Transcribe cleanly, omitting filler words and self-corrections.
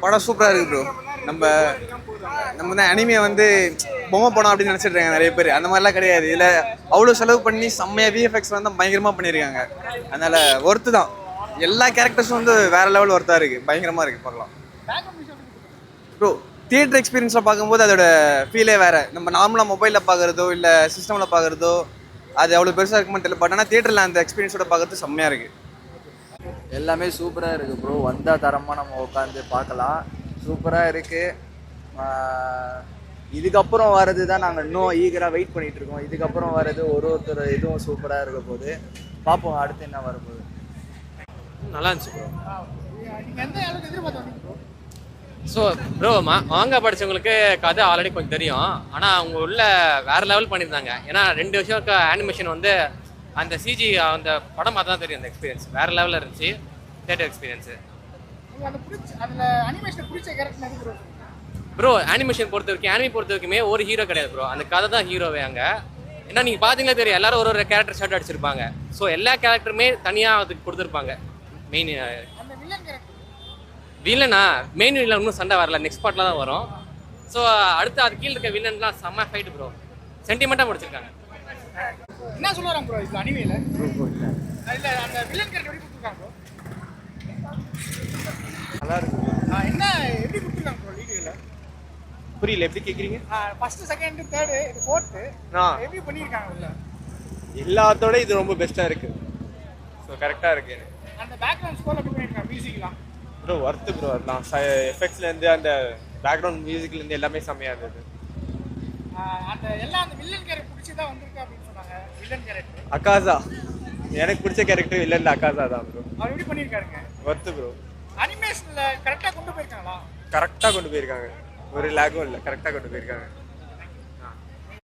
படம் சூப்பராக இருக்குது ப்ரோ. நம்ம நம்ம தான் அனிமையை வந்து பொம்மை படம் அப்படின்னு நினச்சிட்டு இருக்காங்க நிறைய பேர். அந்த மாதிரிலாம் கிடையாது. இதில் அவ்வளோ செலவு பண்ணி செம்மையாக விஎஃப்எக்ஸ் வந்து பயங்கரமாக பண்ணியிருக்காங்க. அதனால் ஒர்த்து தான். எல்லா கேரக்டர்ஸும் வந்து வேறு லெவல் ஒர்த்தாக இருக்குது. பயங்கரமாக இருக்குது பார்க்கலாம் ப்ரோ. தியேட்டர் எக்ஸ்பீரியன்ஸில் பார்க்கும்போது அதோட ஃபீலே வேறு. நம்ம நார்மலாக மொபைலில் பார்க்குறதோ இல்லை சிஸ்டமில் பார்க்குறதோ அது அவ்வளோ பெருசாக இருக்குமான்னு தெரியல. பட் ஆனால் தியேட்டரில் அந்த எக்ஸ்பீரியன்ஸோட பார்க்குறது செம்மையாக இருக்குது. எல்லாமே சூப்பராக இருக்குது ப்ரோ. வந்தால் தரமாக நம்ம உட்காந்து பார்க்கலாம். சூப்பராக இருக்குது. இதுக்கப்புறம் வர்றது தான் நாங்கள் இன்னும் ஈகராக வெயிட் பண்ணிகிட்டு இருக்கோம். இதுக்கப்புறம் வர்றது ஒருத்தர் இதுவும் சூப்பராக இருக்க போகுது. பார்ப்போம் அடுத்து என்ன வரப்போகுது. நல்லா இருந்துச்சு ப்ரோ. ஸோ ப்ரோ மாங்கா படித்தவங்களுக்கு கதை ஆல்ரெடி கொஞ்சம் தெரியும். ஆனால் அவங்க உள்ள வேறு லெவல் பண்ணியிருந்தாங்க. ஏன்னா 2 வருஷம் அனிமேஷன் வந்து அந்த சிஜி அந்த படம் பார்த்தா தான் தெரியும். அந்த எக்ஸ்பீரியன்ஸ் வேறு லெவலில் இருந்துச்சு. Theatre experience bro. அனிமேஷன் பொறுத்த வரைக்கும் ஆனிமி பொறுத்த வரைக்குமே ஒரு ஹீரோ கிடையாது ப்ரோ. அந்த கதை தான் ஹீரோவே அங்கே. ஏன்னா நீங்கள் பார்த்தீங்களா தெரியும், எல்லாரும் ஒரு கேரக்டர் ஷர்ட் அடிச்சிருப்பாங்க. ஸோ எல்லா கேரக்டருமே தனியாக அதுக்கு கொடுத்துருப்பாங்க. மெயின் வில்லனா மெயின் வில்லன் இன்னும் சண்டை வரல. நெக்ஸ்ட் பார்ட்டில் தான் வரும். ஸோ அடுத்து அது கீழே இருக்க வில்லன்லாம் செம்ம ஃபைட் ப்ரோ. சென்டிமெண்ட்டாக முடிச்சிருக்காங்க. என்ன சொல்லுவாங்க ப்ரோ இது அனிமேல? இல்ல அந்த வில்லன் கேரக்டர் எப்படி கொடுத்துருக்காங்க ப்ரோ? நல்லா இருக்கு. என்ன எப்படி கொடுத்துருக்காங்க ப்ரோ லீடிங்ல? புரியல, எப்படி கேட்குறீங்க? ஃபர்ஸ்ட் செகண்ட் தேர்ட் இது ஃபோர்த் எப்படி பண்ணிருக்காங்க உள்ள? எல்லாத்தோட இது ரொம்ப பெஸ்ட்டாக இருக்குது. ஸோ கரெக்டாக இருக்குது. அந்த பேக்ரவுண்ட் ஸ்கோர் எப்படி பண்ணிருக்காங்க? மியூசிக்லாம் ப்ரோ ஒர்த்து ப்ரோ. அதெல்லாம் எஃபெக்ட்ஸ்லேருந்து அந்த பேக்ரவுண்ட் மியூசிக்லேருந்து எல்லாமே செம்மையாக இருந்தது. அந்த எல்லாம் அந்த வில்லன் கேரக்டர் பிடிச்சதா வந்திருக்கு அப்படின்னு சொன்னாங்க. வில்லன் கேரக்டர் அகாசா எனக்கு பிடிச்ச கேரக்டர் வில்லன் அகாசா தான் ப்ரோ. அவர் எப்படி பண்ணிருக்காருங்க? Worth bro. அனிமேஷன்ல கரெக்டா கொண்டு போயிருக்காங்களா? கரெக்டாக கொண்டு போயிருக்காங்க. ஒரு லேகும் இல்லை, கரெக்டாக கொண்டு போயிருக்காங்க.